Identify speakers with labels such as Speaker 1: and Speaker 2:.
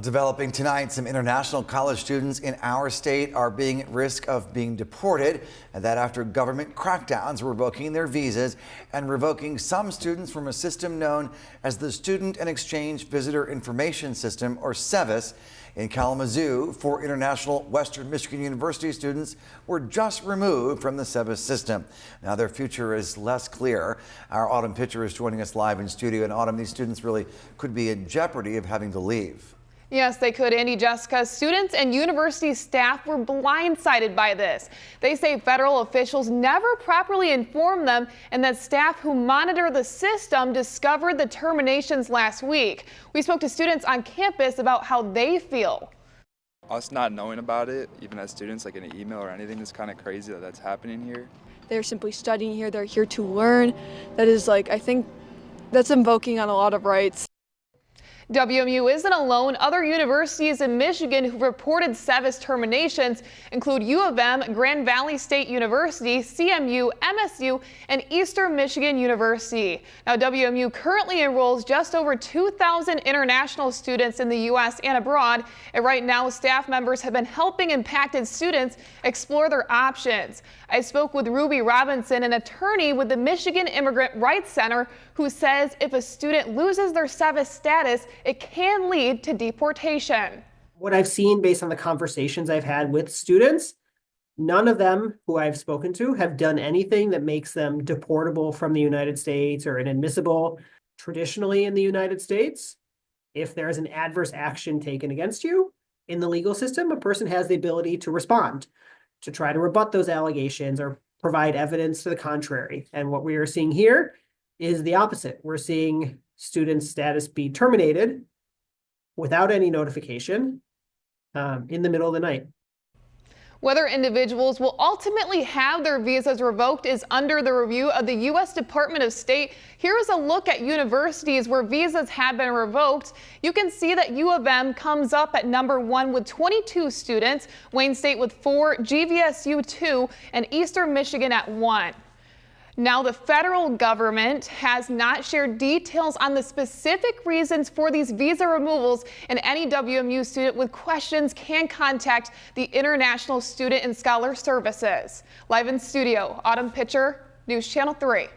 Speaker 1: Developing tonight, some international college students in our state are being at risk of being deported, and that after government crackdowns revoking their visas and revoking some students from a system known as the Student and Exchange Visitor Information System, or SEVIS. In Kalamazoo, 4 international Western Michigan University students were just removed from the SEVIS system. Now their future is less clear. Our Autumn Pitcher is joining us live in studio. And Autumn, these students really could be in jeopardy of having to leave.
Speaker 2: Yes, they could, Andy. Jessica, students and university staff were blindsided by this. They say federal officials never properly informed them and that staff who monitor the system discovered the terminations last week. We spoke to students on campus about how they feel.
Speaker 3: Us not knowing about it, even as students, like in an email or anything, is kind of crazy that that's happening here.
Speaker 4: They're simply studying here. They're here to learn. That is, I think that's invoking on a lot of rights.
Speaker 2: WMU isn't alone. Other universities in Michigan who reported SEVIS terminations include U of M, Grand Valley State University, CMU, MSU, and Eastern Michigan University. Now, WMU currently enrolls just over 2,000 international students in the U.S. and abroad, and right now staff members have been helping impacted students explore their options. I spoke with Ruby Robinson, an attorney with the Michigan Immigrant Rights Center, who says if a student loses their SEVIS status, it can lead to deportation.
Speaker 5: What I've seen based on the conversations I've had with students, none of them who I've spoken to have done anything that makes them deportable from the United States or inadmissible. Traditionally in the United States, if there is an adverse action taken against you in the legal system, a person has the ability to respond, to try to rebut those allegations or provide evidence to the contrary. And what we are seeing here is the opposite. We're seeing students' status be terminated without any notification in the middle of the night.
Speaker 2: Whether individuals will ultimately have their visas revoked is under the review of the U.S. Department of State. Here is a look at universities where visas have been revoked. You can see that U of M comes up at number 1 with 22 students, Wayne State with 4, GVSU 2, and Eastern Michigan at 1. Now, the federal government has not shared details on the specific reasons for these visa removals, and any WMU student with questions can contact the International Student and Scholar Services. Live in studio, Autumn Pitcher, News Channel 3.